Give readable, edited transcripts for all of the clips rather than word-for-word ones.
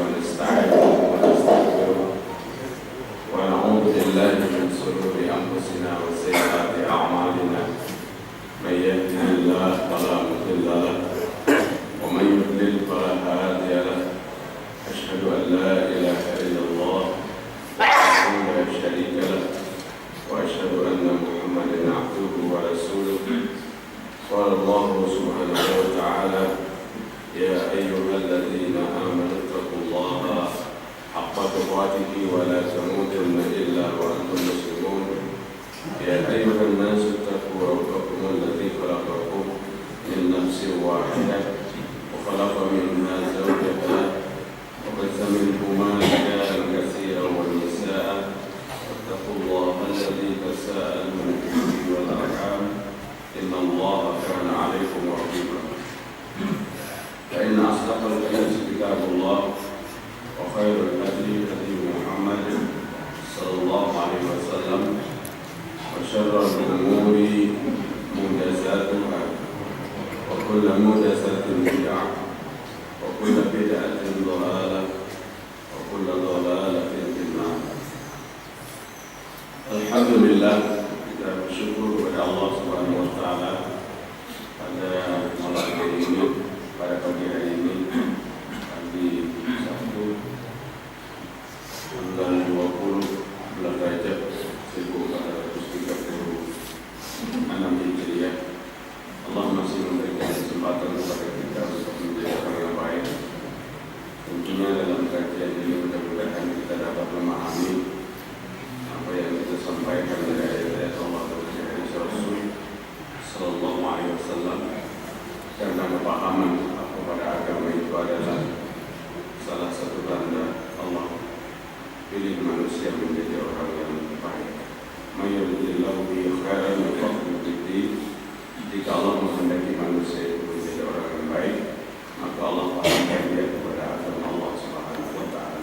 ونستعينه ونستغفره ونعوذ بالله من شرور أنفسنا وسيئات أعمالنا من يهده الله فلا مضل له ومن يضلل فلا هادي له أشهد أن لا إله إلا الله وحده لا شريك له وأشهد أن محمدا عبده ورسوله قال الله سبحانه وتعالى يا أيها الذين آمنوا اتقوا الله حق تقاته ولا تموتن إلا وأنتم مسلمون يا أيها الناس اتقوا ربكم الذي خلقكم من نفس واحدة وخلق منها زوجها وبث منهما رجالا كثيرا ونساء واتقوا الله الذي تساءلون به والأرحام إن الله كان عليكم رقيبا فإن أصدق الحديث كتاب الله وخير الهدي هدي محمد صلى الله عليه وسلم وشر الأمور محدثاتها وكل محدثة بدعة وكل بدعة ضلالة وكل ضلالة في النار. Alhamdulillah, kita bersyukur kepada Allah Subhanahu wa taala pada malam hari ini, pada pagi hari ini, pagi Sabtu tanggal 20 bulan Rajab 1436 Hijriah. Allah masih memberikan kesempatan kepada kita untuk menjadi orang yang baik. Tentunya dalam kajian ini mudah-mudahan kita dapat memahami apa yang kita sampaikan dari ayat-ayat Allah dan hadis Rasul sallallahu alaihi wasallam, karena kepahaman kepada agama itu adalah salah satu tanda Allah pilih manusia menjadi orang yang baik. Mayyuridillahu bihi khairan yufaqihu fid-din. Jika Allah menghendaki manusia itu menjadi orang yang baik, maka Allah pahamkan dia kepada agama Allah Subhanahu wa taala.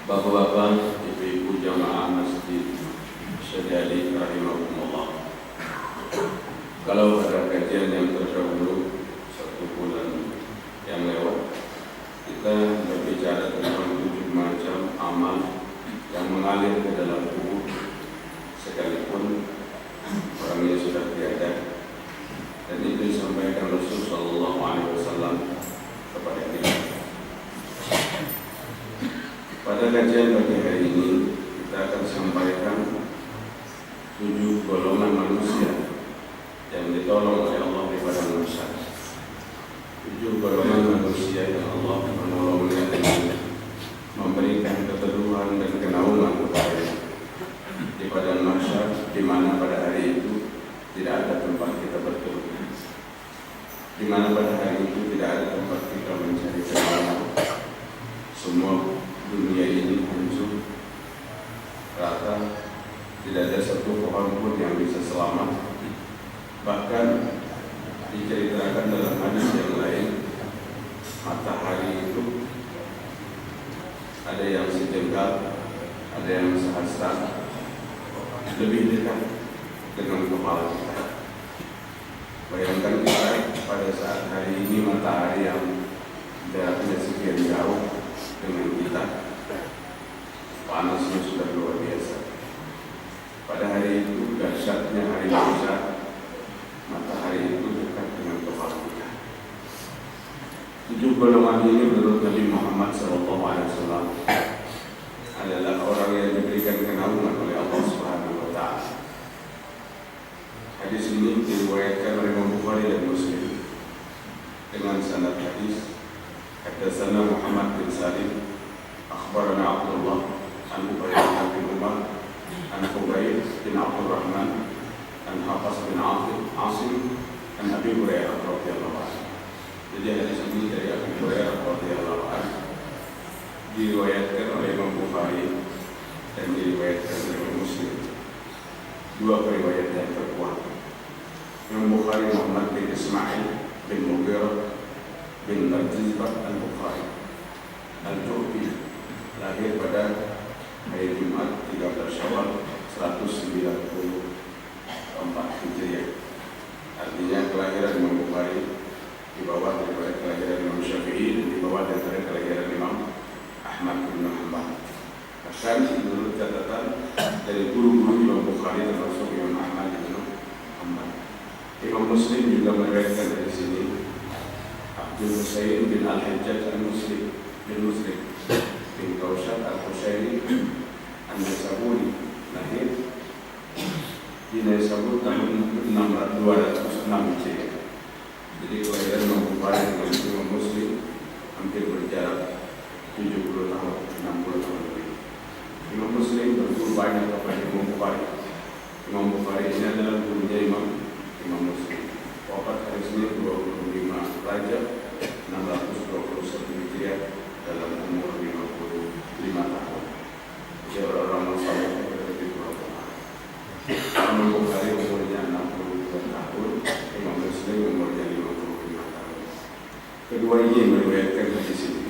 Bapak-bapak, ibu-ibu jamaah masjid Syedali rahimahumullah. Kalau pada kajian yang terdahulu 1 bulan yang lewat, kita berbicara tentang 7 macam amal yang mengalir ke dalam tubuh sekalipun orangnya sudah tiada, dan itu disampaikan Rasul sallallahu alaihi wasallam kepada kita. Pada kajian pagi hari ini kita akan sampaikan 7 golongan manusia yang ditolong oleh Allah di padang mahsyar. 7 golongan manusia yang Allah menolongnya dengan memberikan keteduhan dan kenaungan kepadanya di padang mahsyar, di mana pada hari itu tidak ada tempat kita berteduh, di mana pada hari itu tidak ada tempat kita mencari kenaungan. Semua dunia ini hancur rata, tidak ada satu pohon pun yang bisa selamat. Bahkan diceritakan dalam hadis yang lain, matahari itu ada yang sejengkal, ada yang sehasta, lebih dekat dengan kepala kita. Bayangkan kita pada saat hari ini matahari yang jaraknya sekian jauh dengan kita, panasnya sudah luar biasa. Pada hari itu dahsyatnya hari besar, matahari itu dekat dengan kepala kita. 7 golongan ini menurut Nabi Muhammad SAW adalah orang yang diberikan kenaungan oleh Allah Subhanahu wa taala. Hadis ini diriwayatkan oleh Imam Bukhari dan Muslim dengan sanad hadis. Hadatsana Muhammad bin Salim akhbarana Abdullah an Ubayd bin Umar an Ubayd bin Abdurrahman an Hafs bin Asim an Abi Hurairah radhiyallahu anhu. Jadi hadis ini dari Abi Hurairah radhiyallahu anhu diriwayatkan oleh Imam Bukhari dan diriwayatkan oleh Imam Muslim. 2 riwayat yang terkuat. Imam Bukhari Muhammad bin Ismail bin Mughirah bin Al-Jizbah Al-Bukhari Al-Ju'fi, lahir pada hari Jumat 13 Syawal 194 Hijriah. Artinya kelahiran Imam Bukhari di bawah daripada kelahiran Imam Syafi'i dan di bawah daripada kelahiran Imam Ahmad bin Hanbal. Bahkan menurut catatan dari guru-guru Imam Bukhari termasuk Imam Ahmad bin Hanbal. Imam Muslim juga meriwayatkan dari sini Abdul Husain bin Al-Hajjaj Al-Muslim bin Kaushad Al-Hushairi An-Naisaburi, lahir di Naisabur tahun 206 Hijriah. Jadi kelahiran Imam Bukhari dengan Imam Muslim hampir berjarak 70 tahun, 60 tahun lebih. Imam Muslim berguru banyak kepada Imam Bukhari. Imam Bukhari ini adalah gurunya Imam Muslim. Wafat hari Senin 25 Rajab 621 Hijriah dalam umur 55 tahun. Dia orang-orang saleh lebih berapa? Imam Bukhari umurnya 62 tahun, Imam Muslim umurnya 55 tahun. Kedua ini meriwayatkan hadis ini.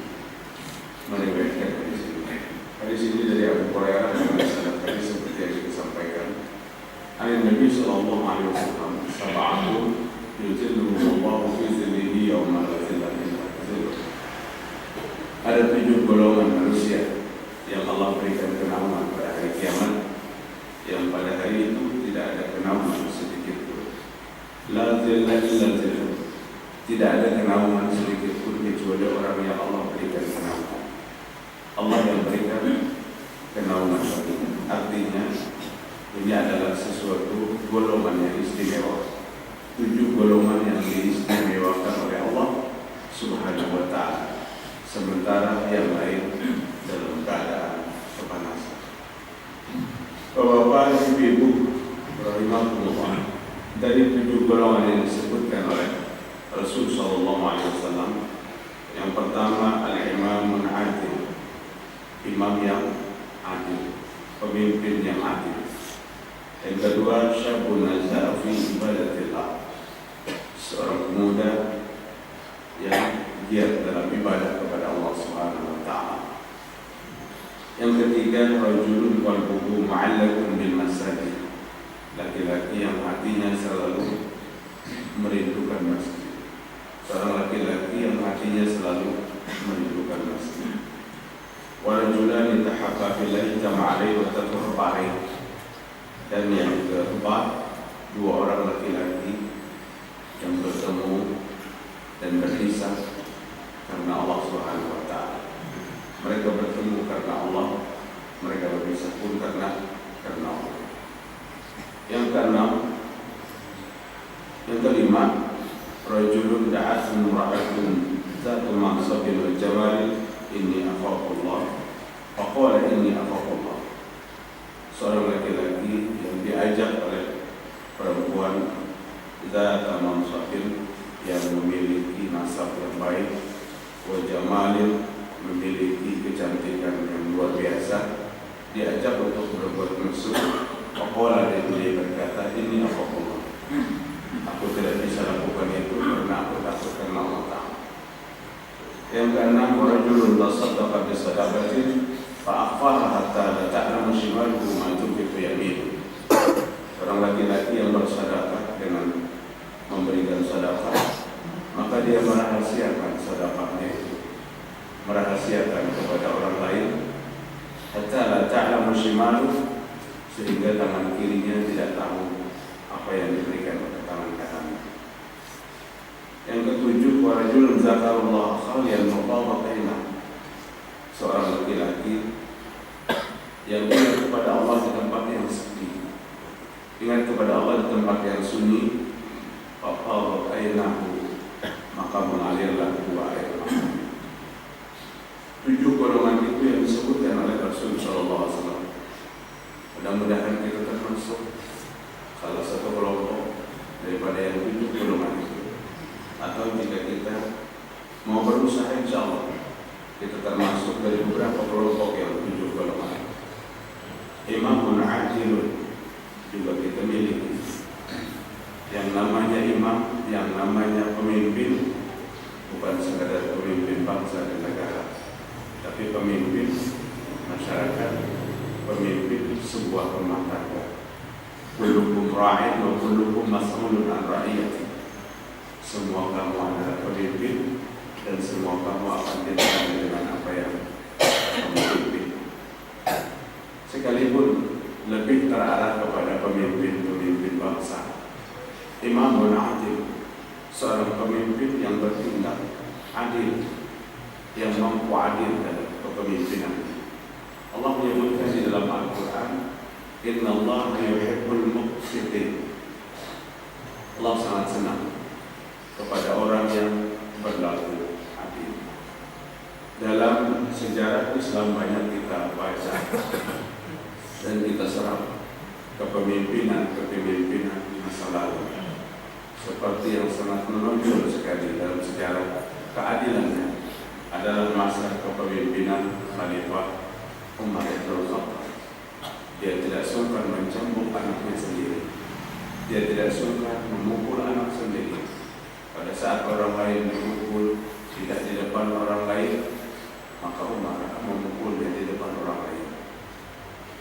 Hadis ini dari Abu Hurairah dengan sanad hadis seperti yang disampaikan. Nabi sallallahu alaihi wasallam sab'atun yuzilluhumullahu fi zillihi yawma la zilla illa zilluh. Ada 7 golongan manusia yang Allah berikan kenaungan pada hari kiamat, yang pada hari itu tidak ada kenaungan sedikit pun. La zilla illa zilluh. Tidak ada kenaungan sedikit pun kecuali orang yang Allah berikan kenaungan. Allah yang berikan kenaungan baginya. Artinya ini adalah sesuatu golongan yang istimewa. 7 golongan yang diistimewakan oleh Allah Subhanahu wa ta'ala. Sementara yang lain dalam keadaan kepanasan. Bapak-bapak, ibu-ibu, rahimahumullah, dari 7 golongan yang disebutkan oleh Rasul sallallahu alaihi wasallam, yang pertama al-imam adil, imam yang adil, pemimpin yang adil. Yang kedua syabun nazar fi ibadatillah, seorang pemuda yang giat dalam ibadah kepada Allah Subhanahu wa taala. Yang ketiga rajulun qalbuhu mu'allaqun bil masajid, laki-laki yang hatinya selalu merindukan masjid. Seorang laki-laki yang hatinya selalu merindukan masjid. Wa rajulani tahabba fillahi jama'a alaihi wa tafarraqa alaihi. Dan yang keempat, 2 orang laki-laki yang bertemu dan berpisah karena Allah Subhanahu wa ta'ala. Mereka bertemu karena Allah, mereka berpisah pun karena Allah. Yang keenam, yang kelima, rajulun da'at imra'atun zatu mansabin wa jamalin inni akhafullah, faqala inni akhafullah. Seorang laki-laki yang diajak oleh perempuan zatu mansabin, yang memiliki nasab yang baik, wa jamalin, memiliki kecantikan yang luar biasa, diajak untuk berbuat mesum. Faqala, dia berkata, ini akhafullah, aku tidak bisa lakukan itu karena aku takut karena Allah Ta'ala. Yang keenam, rajulun tasaddaqa bi sadaqatin fa akhfaha hatta la ta'lamu shimaluhu ma tunfiqu yaminuhu. Orang laki-laki yang bersedekah dengan memberikan sedekah, maka dia merahasiakan sedekahnya itu, merahasiakan kepada orang lain, hatta la ta'lamu shimaluhu, sehingga tangan kirinya tidak tahu apa yang diberikan pada tangan kanannya. Yang ketujuh, wa rajulun zakarullah khaliyan muqawwaqina, seorang laki-laki yang ingat kepada Allah di tempat yang sepi, ingat kepada Allah di tempat yang sunyi, faqawwaqinahu, maka mengalirlah 2 air mata. 7 golongan itu yang disebutkan oleh Rasul sallallahu alaihi wasallam. Mudah-mudahan kita termasuk salah satu kelompok daripada yang 7 golongan itu. Atau jika kita mau berusaha, insya Allah kita termasuk dari beberapa kelompok yang 7 golongan. Imamun adilun juga kita miliki. Yang namanya imam, yang namanya pemimpin, bukan sekadar pemimpin bangsa dan negara, tapi pemimpin masyarakat, pemimpin sebuah rumah tangga. Kullukum ra'in wa kullukum mas'ulun an ra'iyati. Semua kamu adalah pemimpin dan semua kamu akan ditanya dengan apa yang imamun adil, seorang pemimpin yang bertindak adil, yang mampu adil dalam kepemimpinan. Allah menyebutkan di dalam Al-Quran, Inna Allah yuhibbul muqsitin. Allah sangat senang kepada orang yang berlaku adil. Dalam sejarah Islam banyak kita baca dan kita serap kepemimpinan di masa lalu, seperti yang sangat menonjol sekali dalam sejarah keadilannya adalah masa kepemimpinan Khalifah Umar bin Khattab. Dia tidak sungkan mencambuk anaknya sendiri. Dia tidak sungkan memukul anak sendiri. Pada saat orang lain memukul tidak di depan orang lain, maka Umar memukulnya di depan orang lain.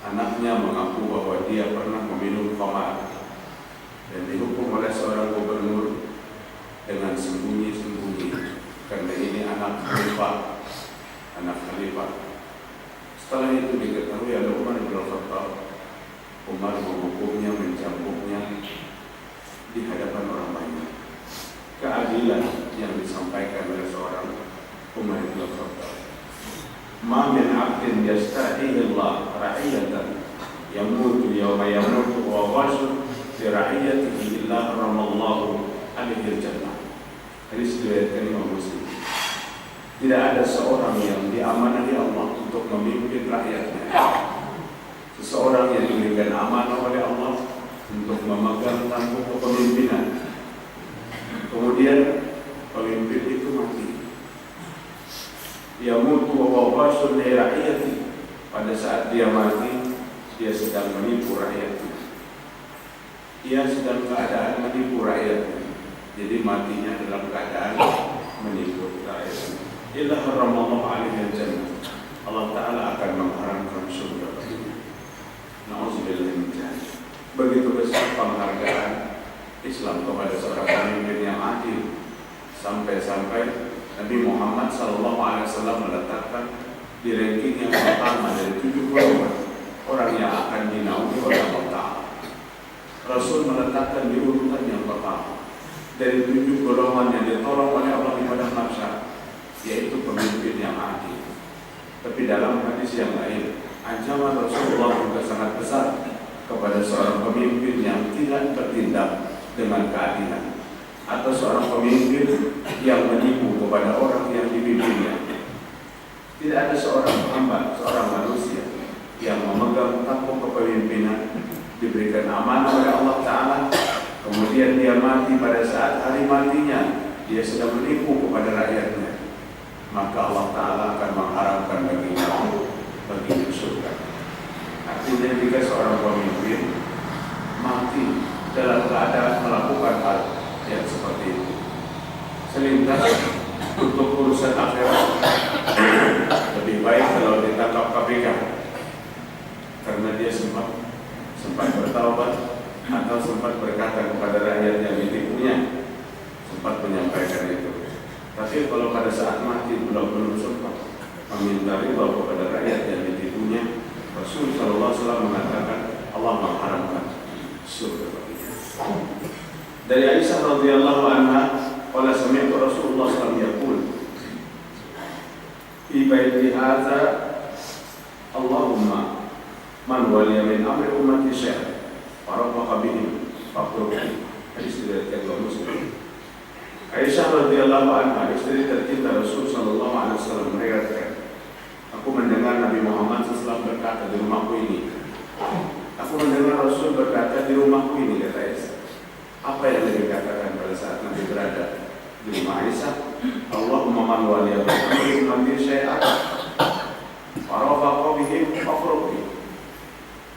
Anaknya mengaku bahwa dia pernah meminum khamar dan dihukum oleh seorang gubernur dengan sembunyi-sembunyi, karena ini anak khalifah. Setelah itu diketahui oleh Umar bin Khattab, Umar menghukumnya, mencambuknya di hadapan orang banyak. Keadilan yang disampaikan oleh seorang Umar bin Khattab. Ma min 'abdin yastahihi Allah ra'iyatan yamutu yawma yamutu wa ghashu fi ra'iyatihi illa haramallahu alaihi jannah. Hadis diriwayatkan Imam Muslim. Tidak ada seorang yang diamanahi Allah untuk memimpin rakyatnya. Seseorang yang diberikan amanah oleh Allah untuk memegang tampuk kepemimpinan, kemudian pemimpin itu mati. Dia mutu wa wasul li rakyati. Pada saat dia mati, dia sedang menipu rakyatnya. Dia sedang keadaan menipu rakyatnya. Jadi matinya dalam keadaan menipu rakyatnya. Illa haramallahu alaihi jannah. Allah Ta'ala akan mengharamkan surga baginya. Na'udzubillah min dzalik. Begitu besar penghargaan Islam kepada seorang pemimpin yang adil, sampai-sampai Nabi Muhammad SAW meletakkan di ranking yang pertama dari 70 orang yang akan dinaungi oleh Allah Ta'ala. Rasul meletakkan di urutan yang pertama dari 7 golongan yang ditolong oleh Allah di padang mahsyar, yaitu pemimpin yang adil. Tapi dalam hadis yang lain, ancaman Rasulullah juga sangat besar kepada seorang pemimpin yang tidak bertindak dengan keadilan, atau seorang pemimpin yang menipu kepada orang yang dipimpinnya. Tidak ada seorang hamba, seorang manusia yang memegang tampuk kepemimpinan, diberikan amanah oleh Allah Ta'ala, kemudian dia mati. Pada saat hari matinya dia sedang menipu kepada rakyatnya, maka Allah Ta'ala akan mengharamkan baginya surga. Artinya jika seorang pemimpin mati dalam keadaan melakukan hal yang seperti itu, selintas untuk urusan akhirat, lebih baik kalau ditangkap KPK karena dia sempat bertaubat atau sempat berkata kepada rakyat yang ditipunya, sempat menyampaikan itu. Tapi kalau pada saat mati belum sempat meminta ridha kepada rakyat yang ditipunya, Rasul SAW mengatakan Allah mengharamkan surga baginya. Dari Aisyah radhiyallahu anha, qala sami'tu Rasulullah sallallahu alaihi wasallam fi baiti hadza, Allahumma man waliya min amri ummati syai'an farafaqa bihim faqruhi. Hadis diriwayatkan Muslim. Aisyah radhiyallahu anha, istri tercinta Rasul sallallahu alaihi wasallam, meriwayatkan, aku mendengar Nabi Muhammad SAW berkata di rumahku ini. Aku mendengar Rasul berkata di rumahku ini, kata Aisyah. Apa yang dia katakan pada saat Nabi berada di rumah Aisyah? Allahumma man waliya min amri syai'an farafaqa bihim faqruhi.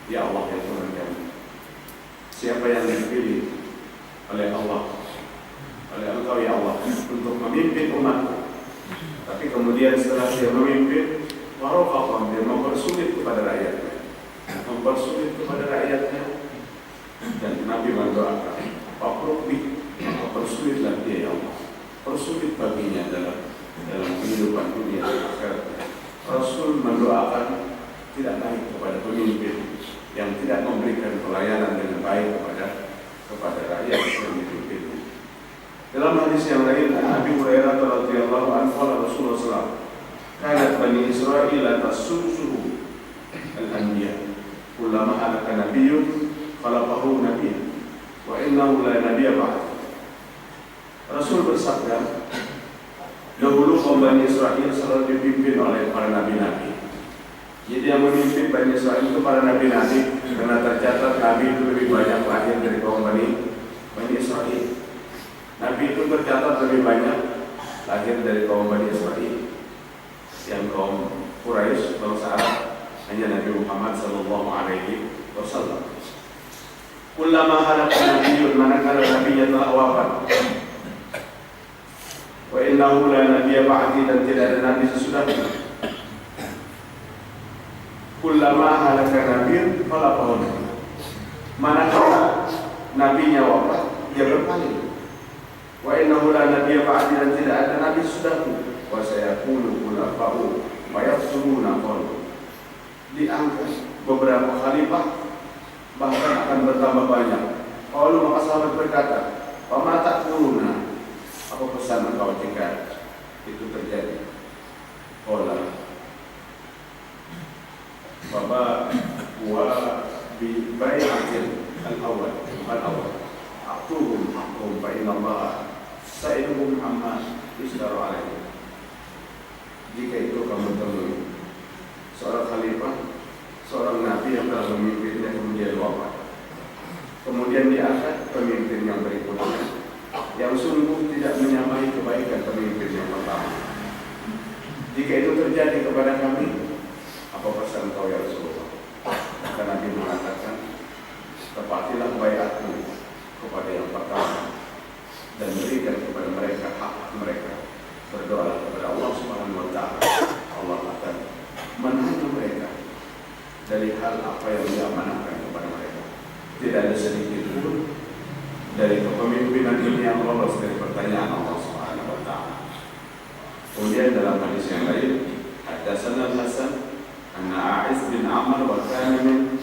Ya Allah, ya Tuhan kami, siapa yang dipilih oleh Allah, oleh Engkau ya Allah, untuk memimpin umatku, tapi kemudian setelah dia memimpin, warofakon, dia mempersulit kepada rakyatnya, dan Nabi mendoakan, Fakrubi, maka persulitlah dia ya Allah, persulit baginya dalam kehidupan dunia dan akhiratnya. Rasul mendoakan tidak baik kepada pemimpin yang tidak memberikan pelayanan dengan baik kepada kepada rakyat yang dipimpinnya. Dalam hadis yang lain, Abi Hurairah radhiyallahu anhu qala Rasulullah sallallahu alaihi wasallam, "Kanat Bani Israil tassusuhu al-anbiya, kullama halaka nabiyyun khalaqahu nabiyyan, wa innahu la nabiyya ba'd." Rasul bersabda, dahulu kaum Bani Israil selalu dipimpin oleh para nabi-nabi. Jadi yang memimpin Bani Israil itu para nabi-nabi, karena tercatat nabi itu lebih banyak lahir dari kaum Bani Israil. Nabi itu tercatat lebih banyak lahir dari kaum Bani Israil. Yang kaum Quraisy, bangsa Arab, hanya Nabi Muhammad sallallahu alaihi wasallam. Kullama halaka nabiyyun, manakala nabinya telah wafat, wa innahu la nabiyya ba'di, dan tidak ada nabi sesudahnya. Kullama halaka nabiyyun khalaqahu, manakala nabinya wafat, dia berpaling. Wa innahu la nabiyya ba'di, dan tidak ada nabi sesudahku. Wa sayaqulu khulafa'u wa yafsuruna qalu, diangkat beberapa khalifah, bahkan akan bertambah banyak. Qalu, maka sahabat berkata, "Wa ma taquluna?" Apa pesan engkau jika itu terjadi? Qala, "Baba wa bi bai'atin al-awwal a'tuhum haqqahum fa inna Allah sa'iluhum amma isdaru alaihi." Jika itu kamu temui seorang khalifah, seorang nabi yang telah memimpinnya kemudian wafat, kemudian diangkat pemimpin yang berikutnya, yang sungguh tidak menyamai kebaikan pemimpin yang pertama. Jika itu terjadi kepada kami, apa pesan kau ya Rasulullah? Maka Nabi mengatakan, tepatilah baiatmu kepada yang pertama dan berikan kepada mereka hak mereka. Berdoalah kepada Allah Subhanahu wa Ta'ala, Allah akan menahan mereka dari hal apa yang Dia amanahkan kepada mereka. Tidak ada sedikit pun dari kepemimpinan ini yang lolos dari pertanyaan Allah Subhanahu wa Ta'ala. Kemudian dalam hadis yang lain, hadatsana Hasan anna A'iz bin Amr wa kana min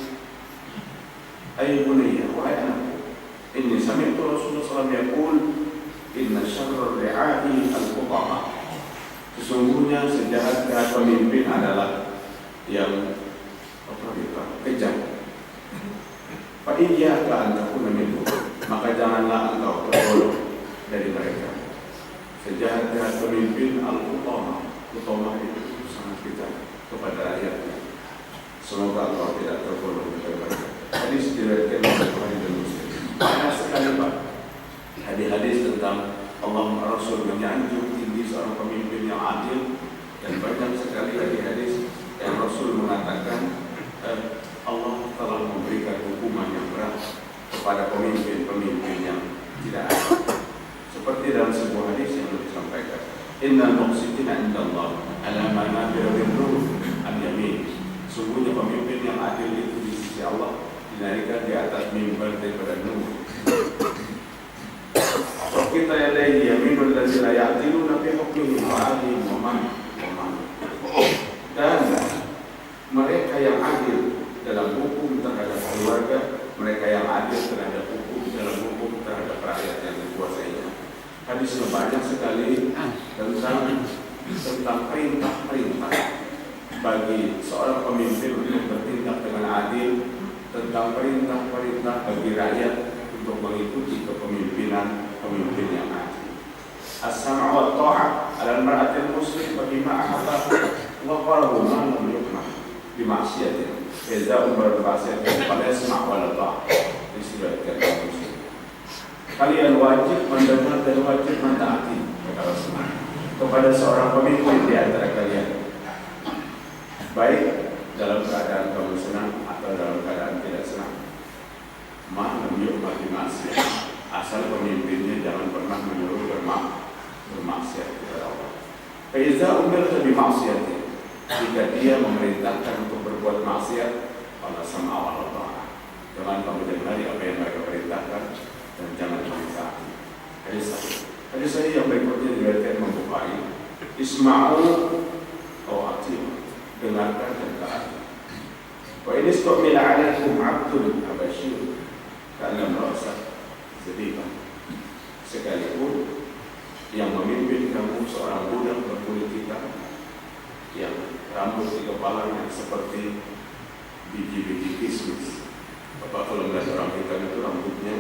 ay bunayya wa anhu inni sami'tu Rasulullah sallallahu alaihi wasallam yaqul inna syarra ri'a'i al-qutama, sesungguhnya sejahat-jahat pemimpin adalah yang kejam. Fa iyyaka an takuna minhum, maka janganlah engkau tergolong dari mereka. Sejahat-jahat pemimpin al-qutama, qutama itu sangat kejam kepada rakyatnya. Semoga engkau tidak tergolong dari mereka. Hadis diriwayatkan oleh Bukhari dan Muslim. Banyak sekali Pak hadis-hadis tentang Allah Rasul menyanjung tinggi seorang pemimpin yang adil, dan banyak sekali hadis yang Rasul mengatakan Allah telah memberikan hukuman yang berat kepada pemimpin-pemimpin yang tidak adil. Seperti dalam sebuah hadis yang disampaikan, innal muqsitina indallah ala manabir min nur al-yamin, sungguhnya pemimpin yang adil itu di sisi Allah dinaikkan di atas mimbar daripada nur. Kita yadaihi yaminul ladzina ya'diluna fi hukmihi wa'alihim wa man. Dan mereka yang adil dalam hukum terhadap keluarga, mereka yang adil terhadap hukum dalam hukum terhadap rakyat yang dikuasainya. Hadisnya banyak sekali tentang perintah-perintah bagi seorang pemimpin untuk bertindak dengan adil, tentang perintah-perintah bagi rakyat untuk mengikuti kepemimpinan pemimpin yang adil. As-sam'u wa ta'ah 'ala al-mar'atil muslim bima ahabba wa qarahu ma lam yukmah bi ma'siyatin. Idza umar al-ma'siyati fala yasma' wa la ta'. Disebutkan dalam Muslim. Kalian wajib mendengar dan wajib mentaati kata Rasulullah kepada seorang pemimpin di antara kalian, baik dalam keadaan kamu senang atau dalam keadaan tidak senang. Ma lam yukmah bi ma'siyah, asal pemimpinnya jangan pernah menyuruh bermaksiat kepada Allah. Faiza umirta bi maksiatin, jika dia memerintahkan untuk berbuat maksiat, fala sam'a wa la ta'ah, jangan kamu dengar apa yang mereka perintahkan dan jangan kamu taati. Hadis sahih yang berikutnya diriwayatkan Imam Bukhari, isma'u wa ati'u, dengarkan dan taati. Wa in istumila 'alaikum 'abdun habasyy ka'lam ra'sa Jadi sekalipun yang memimpin kamu seorang budak berkulit hitam yang rambut di kepalanya seperti biji-biji kismis. Bapak kalau melihat orang hitam itu rambutnya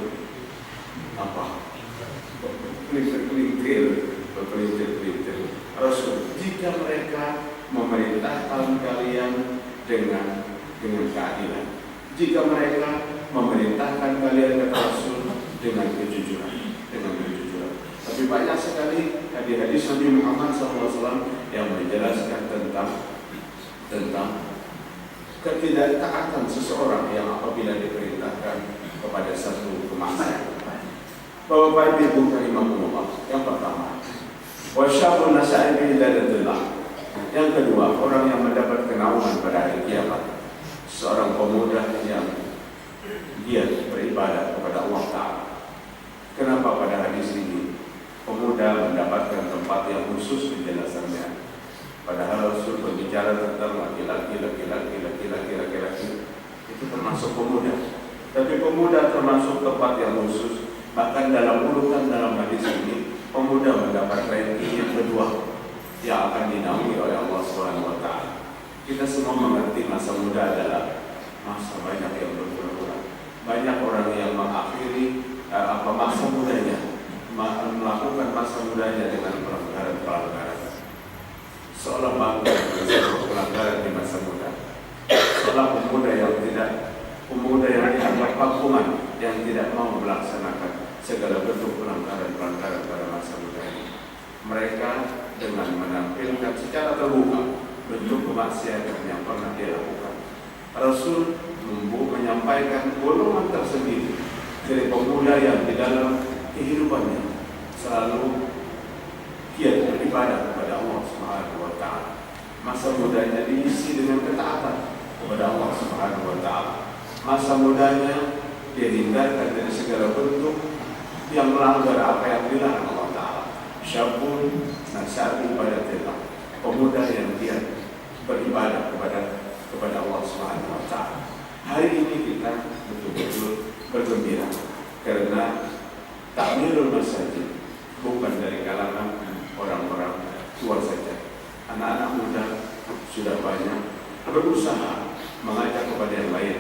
berpelintir-pelintir. Rasul, jika mereka memerintahkan kalian dengan keadilan, jika mereka memerintahkan kalian kata Rasul dengan kejujuran. Tapi banyak sekali hadis Nabi Muhammad SAW yang menjelaskan tentang ketidaktaatan seseorang yang apabila diperintahkan kepada satu kemaksiatan. Bapak Ibu rahimahumullah, yang pertama, wasyabun nasai bi hidayatullah. Yang kedua, orang yang mendapat kenaungan pada hari kiamat, seorang pemuda yang giat beribadah kepada Allah Ta'ala. Kenapa pada hadis ini pemuda mendapatkan tempat yang khusus penjelasannya? Padahal Rasul berbicara tentang laki-laki itu termasuk pemuda. Tapi pemuda termasuk tempat yang khusus. Bahkan dalam urutan dalam hadis ini, pemuda mendapat ranking yang kedua yang akan dinaungi oleh Allah Subhanahu wa Ta'ala. Kita semua mengerti masa muda adalah masa banyak yang berkurang. Banyak orang yang mengakhiri masa mudanya, melakukan masa mudanya dengan pelanggaran. Seolah bangga dengan pelanggaran di masa muda. Seolah pemuda yang dianggap kampungan, yang tidak mau melaksanakan segala bentuk pelanggaran pada masa muda ini. Mereka dengan menampilkan secara terbuka bentuk kemaksiatan yang pernah dia lakukan. Rasul menyampaikan golongan tersendiri dari pemuda yang di dalam kehidupannya selalu giat beribadah kepada Allah Subhanahu wa Ta'ala. Masa mudanya diisi dengan ketaatan kepada Allah Subhanahu wa Ta'ala. Masa mudanya dia hindarkan dari segala bentuk yang melanggar apa yang dilarang Allah Ta'ala. Syabun nasya'i ibadatillah, pemuda yang giat beribadah kepada Allah Subhanahu wa Ta'ala. Hari ini kita betul-betul bergembira karena takmirul masjid bukan dari kalangan orang-orang tua saja. Anak-anak muda sudah banyak berusaha mengajak kepada yang lain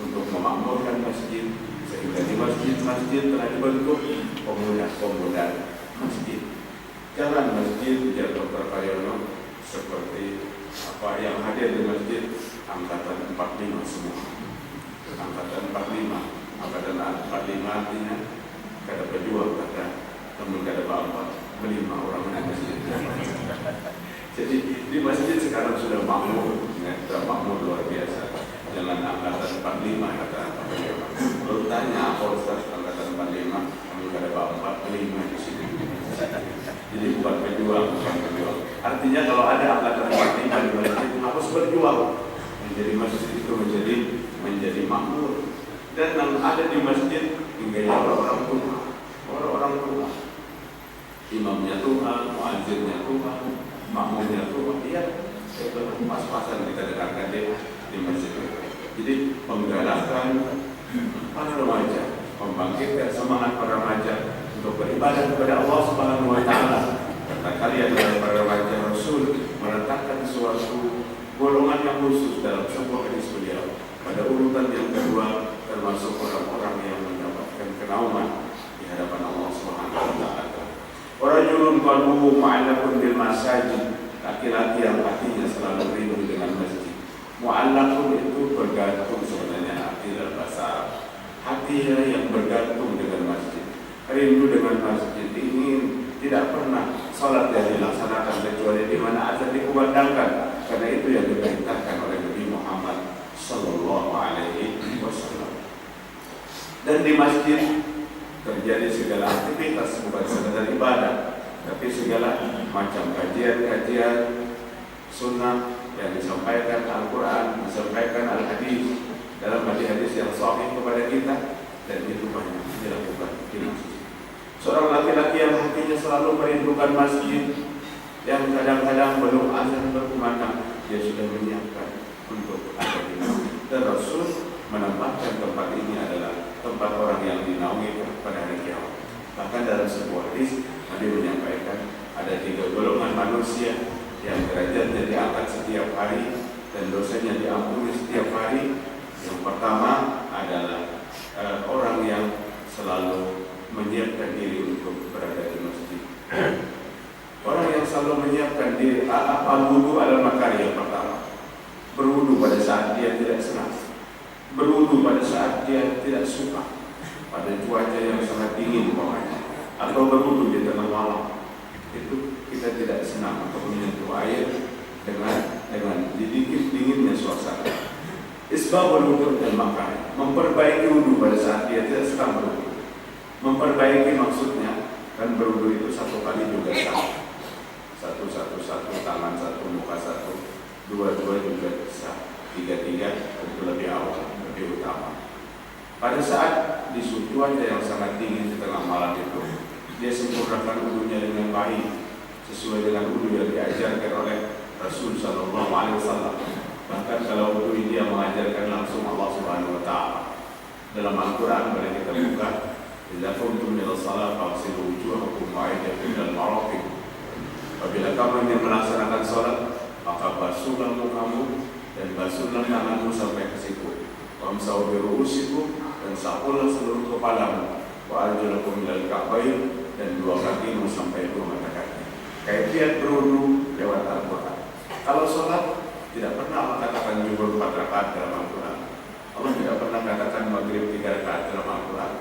untuk memakmurkan masjid, sehingga di masjid telah dibentuk pemuda masjid. Jalan masjid Dr. Karyono seperti apa yang hadir di masjid angkatan 45 semua. Angkatan 45 artinya kada pejuang, namun kada bapak melima orang di masjid. Jadi di masjid sekarang sudah makmur, sudah makmur luar biasa. Jangan angkatan 45 kata apa. Kalau tanya apa Ustaz angkatan 45, kamu kada bapak melima di sini. Jadi bukan pejuang. Artinya kalau ada angkatan 45 di masjid harus berjuang menjadi masjid itu menjadi makmur. Dan yang ada di masjid hingga orang-orang tua, imamnya Tuhan, muadzirnya Tuhan, makmumnya Tuhan. Iya, itu pas-pasan kita dengarkan di masjid. Jadi menggalakkan para remaja, membangkitkan semangat para remaja untuk beribadah kepada Allah Subhanahu wa Ta'ala. Kata kalian dari para remaja, Rasul meletakkan suatu golongan yang khusus dalam sebuah hadis beliau. Pada urutan yang kedua termasuk orang-orang yang mendapatkan kenaungan di hadapan Allah Subhanahu wa Ta'ala. Rajulun qalbuhu mu'allaqun bil masajid, laki-laki yang hatinya selalu rindu dengan masjid. Mu'allaqun itu bergantung sebenarnya hati dalam bahasa Arab. Hatinya yang bergantung dengan masjid, rindu dengan masjid, ingin tidak pernah salat yang dilaksanakan kecuali di mana azan dikumandangkan, karena itu yang diperintahkan oleh Nabi Muhammad Sallallahu Alaihi Wasallam. Dan di masjid terjadi segala aktivitas, bukan sekadar ibadah, tapi segala macam kajian sunnah yang disampaikan Al-Quran, disampaikan Al-Hadis dalam hadis-hadis yang sahih kepada kita, dan itu banyak dilakukan di masjid. Seorang laki-laki yang hatinya selalu merindukan masjid, yang kadang-kadang belum azan berkumandang, dia sudah menyiapkan untuk ada di masjid. Dan Rasul menempatkan tempat ini adalah tempat orang yang dinaungi pada hari kiamat. Bahkan dalam sebuah hadis Nabi menyampaikan ada 3 golongan manusia yang derajatnya diangkat setiap hari dan dosanya diampuni setiap hari. Yang pertama adalah orang yang selalu menyiapkan diri untuk berada di masjid. Orang yang selalu menyiapkan diri, al-wudu adalah makarya yang pertama. Berwudu pada saat dia tidak senang, berwudu pada saat dia tidak suka, pada cuaca yang sangat dingin umpamanya, atau berwudu di tengah malam. Itu kita tidak senang untuk menyentuh air dengan sedikit dinginnya suasana. Isbabul wudu dan makarya, memperbaiki wudu pada saat dia tidak sedang berwudu. Memperbaiki maksudnya kan berwudu itu 1 kali juga sah. Satu, tangan 1, muka 1, 2 juga bisa, 3 itu lebih awal, lebih utama. Pada saat di cuaca yang sangat dingin di tengah malam itu, dia sempurnakan wudunya dengan baik sesuai dengan wudu yang diajarkan oleh Rasul Sallallahu Alaihi Wasallam. Bahkan kalau wudu ini dia mengajarkan langsung Allah Subhanahu Wa Taala. Dalam Al-Quran boleh kita buka, "Idza qumtum ila shalah faghsilu wujuhakum wa aydiyakum ilal marafiq." Apabila kamu ingin melaksanakan sholat, maka basuhlah mukamu dan basuhlah tanganmu sampai ke siku. Wamsahu bi ru'usikum, dan sapulah seluruh kepalamu. Wa arjulakum ilal ka'bayn, dan 2 kakimu sampai 2 mata kaki. Kaifiat berwudu lewat Al-Quran. Kalau sholat tidak pernah Allah katakan zuhur 4 rakaat dalam Al-Quran. Allah tidak pernah katakan maghrib 3 rakaat dalam Al-Quran.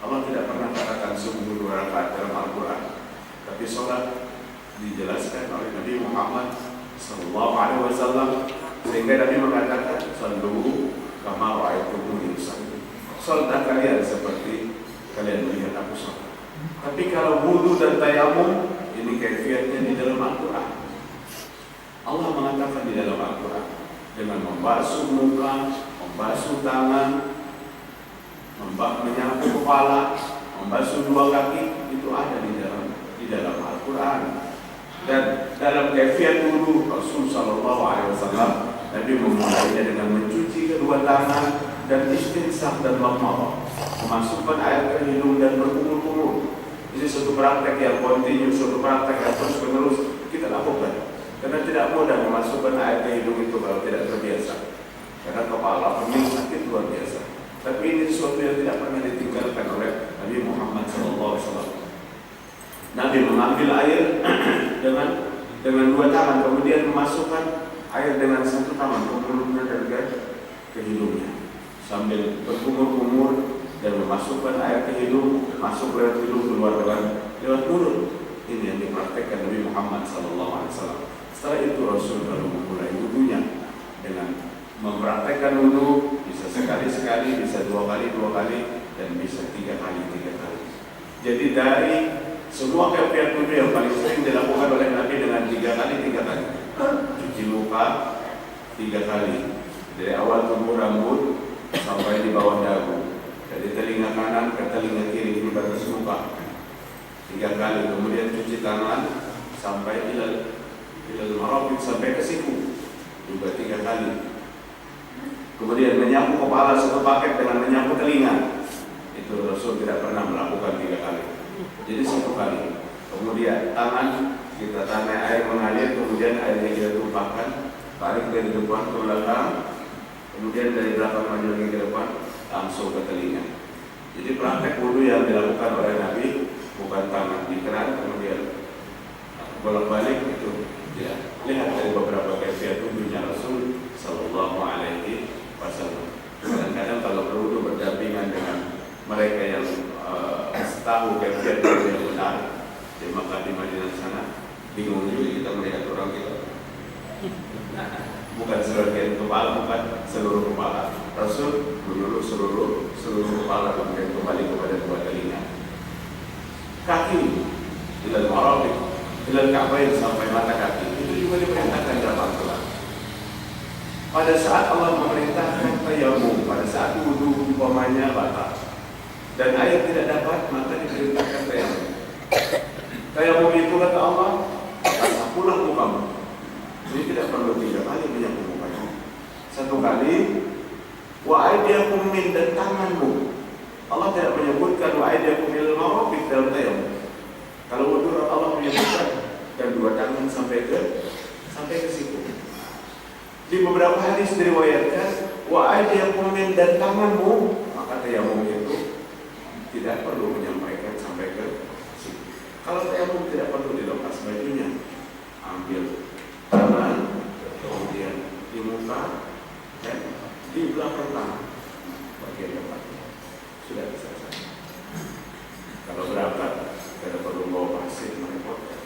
Allah tidak pernah katakan subuh 2 rakaat dalam Al-Quran. Tapi sholat dijelaskan oleh Nabi Muhammad Sallallahu Alaihi Wasallam, sehingga Nabi mengatakan, "Sallu kama ra'aitumuni usalli." Sholat kalian seperti kalian melihat aku sholat. Tapi kalau wudu dan tayamum, ini kaifiatnya di dalam Al-Quran. Allah mengatakan di dalam Al-Quran dengan membasuh muka, membasuh tangan, menyapu kepala, membasuh 2 kaki, itu ada di dalam Al-Quran. Dan dalam kaifiat wudu Rasul Sallallahu Alaihi Wasallam, Nabi memulainya dengan mencuci kedua tangan dan istinsaq dan madmadah, memasukkan air ke hidung dan berkumur-kumur. Ini suatu praktek yang kontinu, suatu praktek yang terus menerus kita lakukan. Karena tidak mudah memasukkan air ke hidung itu kalau tidak terbiasa. Karena kepala pening sakit luar biasa. Tapi ini sesuatu yang tidak pernah ditinggalkan oleh Nabi Muhammad SAW. Nabi mengambil air dengan 2 tangan, kemudian memasukkan air dengan 1 tangan ke mulutnya dan ke hidungnya, sambil berkumur-kumur dan memasukkan air ke hidung, masuk lewat hidung, keluar lewat mulut. Ini yang dipraktekkan Nabi Muhammad SAW. Setelah itu Rasul baru memulai wudunya dengan mempraktekkan wudu bisa sekali-sekali, bisa 2 kali, dan bisa 3 kali. Jadi dari semua kaifiat wudu yang paling sering dilakukan oleh Nabi dengan 3 kali. Cuci muka 3 kali, dari awal tumbuh rambut sampai di bawah dagu, dari telinga kanan ke telinga kiri di batas muka 3 kali. Kemudian cuci tangan sampai ilal marafiq, sampai ke siku juga 3 kali. Kemudian menyapu kepala 1 paket dengan menyapu telinga. Itu Rasul tidak pernah melakukan 3 kali. Jadi 1 kali. Kemudian tangan kita tarik air mengalir, kemudian airnya kita tumpahkan, tarik dari depan ke belakang, kemudian dari belakang maju lagi ke depan, langsung ke telinga. Jadi praktek wudu yang dilakukan oleh Nabi bukan tangan di keran kemudian bolak-balik itu. Ya, lihat dari beberapa kaifiat wudunya Rasul Sallallahu Alaihi Wasallam. Kadang-kadang kalau berwudu berdampingan dengan mereka yang tahu kaifiat yang benar di Makkah, di Madinah sana, bingung juga kita melihat orang kita. Bukan sebagian kepala, bukan seluruh kepala. Rasul meluluh seluruh kepala, kemudian kembali kepada 2 telinga. Kaki ilal marafiq, ilal ka'bayn, sampai mata kaki. Itu juga diperintahkan dalam Al-Quran. Pada saat Allah memerintahkan tayamum, pada saat wudu umpamanya batal dan air tidak dapat, maka diperintahkan tayamum. Tayamum itu kata Allah, sapulah mukamu. Jadi tidak perlu 3 kali menyapu mukanya. 1 kali. Wa aydiyakum min, dan tanganmu. Di beberapa hadis diriwayatkan, wa aydiyakum dan tanganmu, maka tayamum itu tidak perlu menyampaikan sampai ke situ. Kalau tayamum tidak perlu dilepas bajunya, ambil tangan, kemudian di muka, dan di belakang tangan bagian depan sudah bisa saja. Kalau berangkat tidak perlu bawa pasir merepotkan.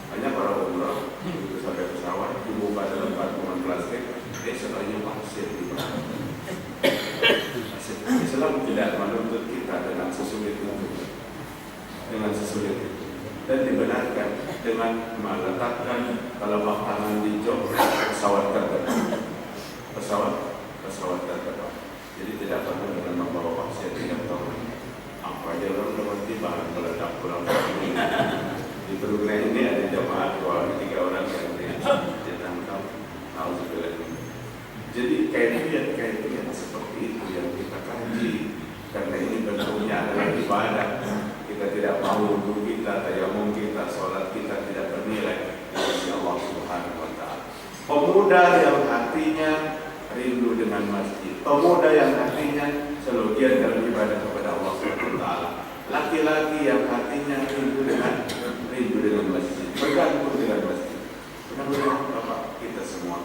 Banyak orang umrah itu sampai pesawat dibuka dalam kantongan plastik, setelahnya pasir di belakang. Islam tidak menuntut kita dengan sesulit itu, dan dibenarkan dengan meletakkan telapak tangan di jok pesawat terdepan. Pesawat terdepan. Jadi tidak perlu dengan membawa pasir di kantong. Apa aja orang dapat tiba meledak pulang. Di program ini ada jamaah 3 orang yang ditangkap. Jadi kayak seperti itu yang kita kaji, karena ini bentuknya adalah ibadah. Kita tidak mau wudhu kita, tayamum kita, sholat kita tidak bernilai di sisi Allah Subhanahu wa Ta'ala. Pemuda yang hatinya rindu dengan masjid, pemuda yang hatinya selogian dalam ibadah kepada Allah Subhanahu wa Ta'ala, laki-laki yang hatinya rindu dengan masjid, bergantung dengan masjid. Mudah-mudahan Bapak kita semua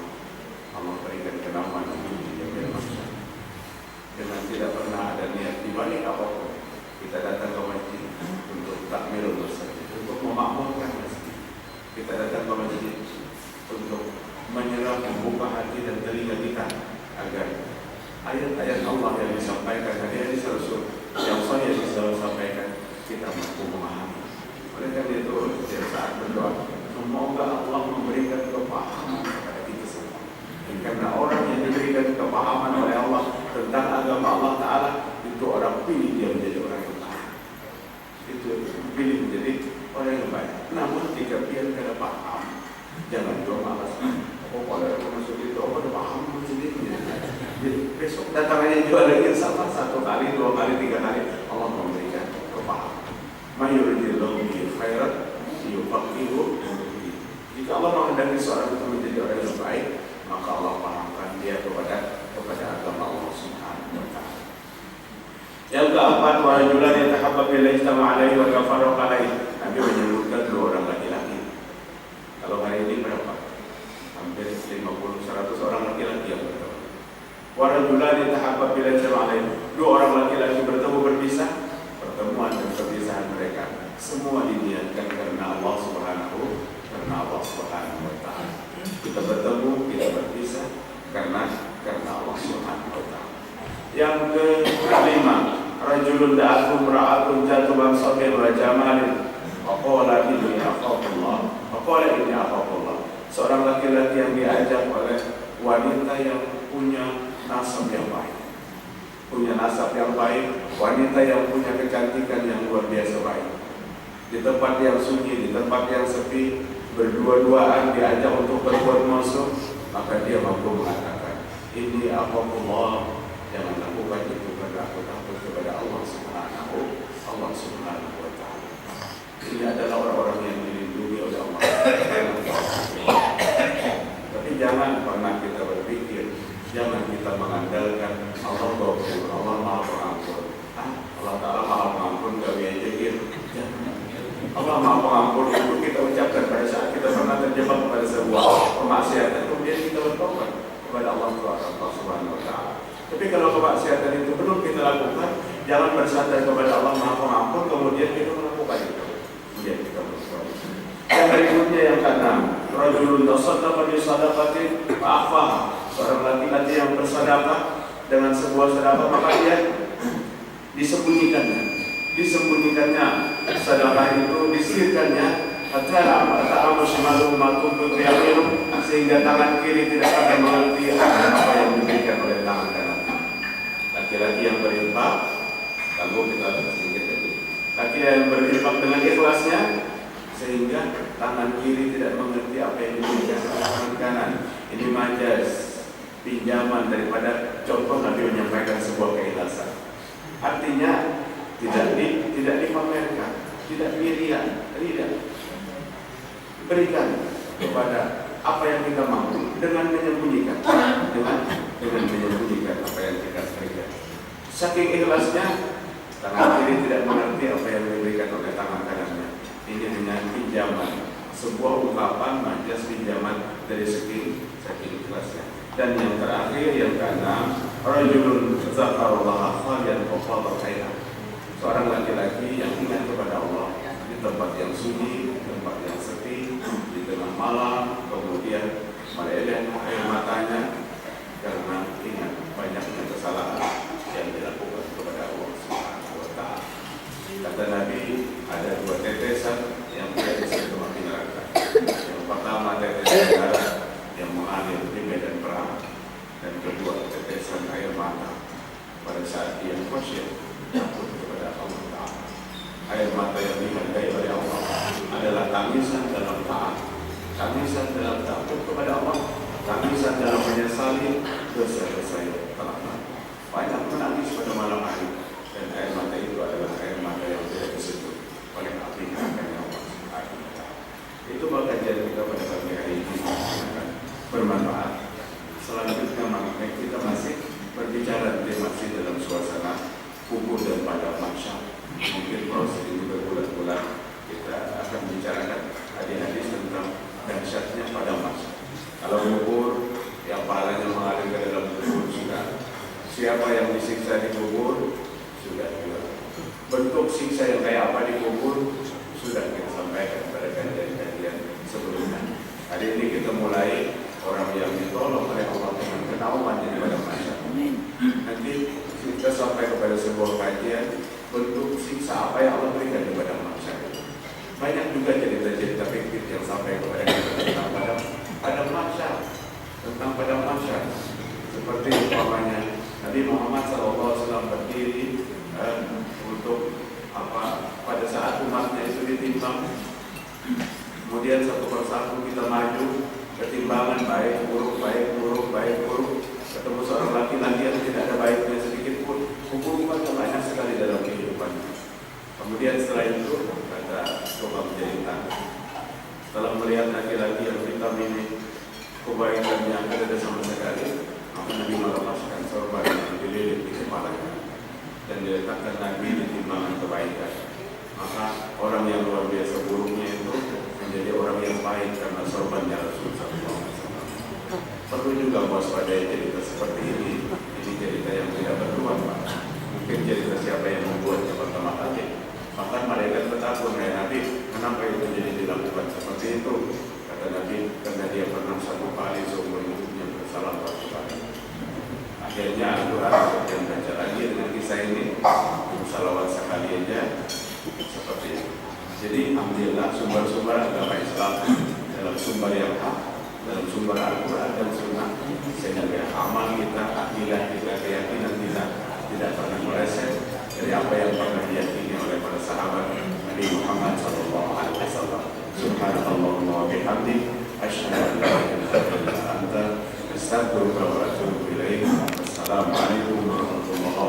Allah berikan kenaman yang bermanfaat. Dengan tidak pernah ada niat di balik apapun, kita datang ke masjid untuk takmirul masjid, untuk memakmurkan masjid. Kita datang ke masjid untuk menyerap, membuka hati dan telinga kita agar ayat-ayat Allah yang disampaikan, hadis Rasul yang saya disampaikan, kita mampu memahami. Oleh karena itu, setiap saat berdoa, semoga Allah memberikan kepahaman kepada kita semua. Karena orang yang diberikan kepahaman oleh Allah tentang agama Allah Ta'ala, itu orang pilih dia menjadi orang yang baik. Itu pilih menjadi orang yang baik. Namun jika dia tidak paham, jangan jual malas. Oh, kalau aku masuk itu, aku udah paham sendiri. Jadi besok datang aja jual lagi sama 1 kali, 2 kali, 3 kali, Allah memberikan kepahaman. Mayuridillahu bihi khairan yufaqihu. Jika Allah menghendaki seorang itu menjadi orang yang baik, maka Allah pahamkan dia kepada agama Allah Subhanahu wa Ta'ala. Yang keempat, wa rajulan yatahabba billahi istama'a alaihi wa tafarraqa alaihi. Nabi menyebutkan 2 orang laki-laki. Kalau hari ini berapa? Hampir 50-100 orang laki-laki yang bertemu. Wa rajulan yatahabba billahi istama'a alaihi. 2 orang laki-laki bertemu berpisah. Pertemuan dan perpisahan mereka semua diniatkan karena Allah Subhanahu wa Ta'ala. Kita bertemu, kita berpisah karena Allah Subhanahu wa Ta'ala. Yang kelima, rajulun da'atum ra'atun jatuban sabir wa jamalin wa qala inni akhafullah. Seorang laki-laki yang diajak oleh wanita yang punya nasab yang baik, wanita yang punya kecantikan yang luar biasa baik. Di tempat yang sunyi, di tempat yang sepi, berdua-duaan diajak untuk berbuat musuh, maka dia mampu mengatakan, ini akhafullah, jangan lakukan itu karena aku takut kepada Allah Subhanahu wa Ta'ala. Ini adalah orang-orang yang dilindungi oleh Allah. Tapi jangan pernah kita berpikir, jangan kita mengandalkan Allah Ghafur, Allah Maha Pengampun. Allah Ta'ala Maha Pengampun, gak biaya gitu. Allah Maha Pengampun itu kita ucapkan pada saat kita pernah terjebak pada sebuah kemaksiatan, kemudian kita bertobat kepada Allah Subhanahu wa Ta'ala. Tapi kalau kemaksiatan itu belum kita lakukan, jangan bersandar kepada Allah Maha Pengampun kemudian kita melakukan itu. Kemudian kita bertobat. Yang berikutnya yang keenam, rajulun tasaddaqa bi shadaqatin fa'akhfaha. Seorang laki-laki yang bersedekah dengan sebuah sedekah, maka dia disembunyikannya sedekah itu, disirkannya sehingga tangan kiri tidak akan mengerti apa yang diberikan oleh tangan kanan. Laki-laki yang berinfak, kalau kita sedikit lagi, laki yang berinfak dengan ikhlasnya sehingga tangan kiri tidak mengerti apa yang diberikan oleh tangan kanan. Ini majas, pinjaman daripada contoh Nabi menyampaikan sebuah keikhlasan. Artinya tidak dipamerkan, tidak ria, berikan kepada apa yang kita mampu. dengan menyembunyikan, dengan menyembunyikan apa yang tidak terlihat. Saking ikhlasnya, tangan kiri tidak mengerti apa yang diberikan oleh tangan kanannya. Ini hanya pinjaman, sebuah ungkapan majas pinjaman dari saking ikhlasnya. Dan yang terakhir, yang keenam, rajulun zakarallaha khaliyan faqala khairan. Seorang laki-laki yang ingat kepada Allah di tempat yang sunyi, tempat yang sepi, di tengah malam, kemudian meleleh air matanya karena ingat banyaknya kesalahan yang dilakukan kepada Allah Subhanahu wa Ta'ala. Kata Nabi, ada dua tetesan yang tidak bisa api neraka. Yang pertama tetesan darah yang mengalir di medan perang, dan kedua tetesan air mata pada saat dia khusyuk takut kepada Allah Ta'ala. Air mata yang dihargai oleh Allah adalah tangisan dalam taat, tangisan dalam takut kepada Allah, tangisan dalam menyesali dosa-dosa yang telah lalu. Banyak menangis pada malam hari, dan air mata itu adalah air mata yang tidak disentuh oleh api neraka Allah Subhanahu wa Ta'ala. Itu kajian kita pada pagi hari ini bermanfaat. Selanjutnya kita masih berbicara masih dalam suasana kubur dan padang mahsyar. Mungkin proses ini berbulan-bulan kita akan bicarakan hadis-hadis tentang dahsyatnya padang mahsyar. Kalau kubur, yang pahalanya mengalir ke dalam kubur sudah. Siapa yang disiksa di kubur sudah juga. Bentuk siksa yang kayak apa di kubur sudah kita sampaikan pada kajian-kajian sebelumnya. Hari ini kita mulai orang yang ditolong oleh Allah dengan kenaungan di padang mahsyar. Nanti kita sampai kepada sebuah kajian bentuk siksa apa yang Allah berikan di padang mahsyar. Banyak juga cerita-cerita fikih yang sampai kepada kita tentang padang mahsyar, tentang padang mahsyar. Seperti umpamanya Nabi Muhammad SAW berdiri untuk pada saat umatnya itu ditimbang, kemudian satu persatu kita maju, ketimbangan baik buruk, ketemu seorang laki-laki yang tidak ada baiknya sedikit pun, hukuman banyak sekali dalam kehidupan. Kemudian setelah itu kata coba menjadi tanda. Setelah melihat laki-laki yang hitam ini kebaikannya tidak ada sama sekali, maka Nabi melepaskan sorban yang dililit di kepalanya dan diletakkan Nabi di timbangan kebaikan. Maka orang yang luar biasa buruknya itu menjadi orang yang baik karena sorbannya Rasulullah SAW. Perlu juga waspadai cerita seperti ini. Ini cerita yang tidak bermanfaat. Mungkin cerita siapa yang membuatnya pertama kali. Maka mereka bertakwa, Nabi, kenapa itu jadi dilakukan seperti itu? Kata Nabi, karena dia pernah satu kali seumur hidupnya bersalah satu kali. Akhirnya Al-Quran yang baca lagi dengan kisah ini, salawat sekali aja seperti itu. Jadi alhamdulillah sumber-sumber agama Islam dalam sumber yang hak, dalam sumber Al-Quran dan Sunnah, sehingga amal kita, akidah kita, keyakinan kita tidak pernah meleset dari apa yang pernah diyakini oleh para sahabat Nabi Muhammad SAW. Subhanallahumma wa bihamdihi, asyhadu an la ilaha illa anta, astaghfiruka wa atubu ilaik. Assalamualaikum warahmatullahi wabarakatuh.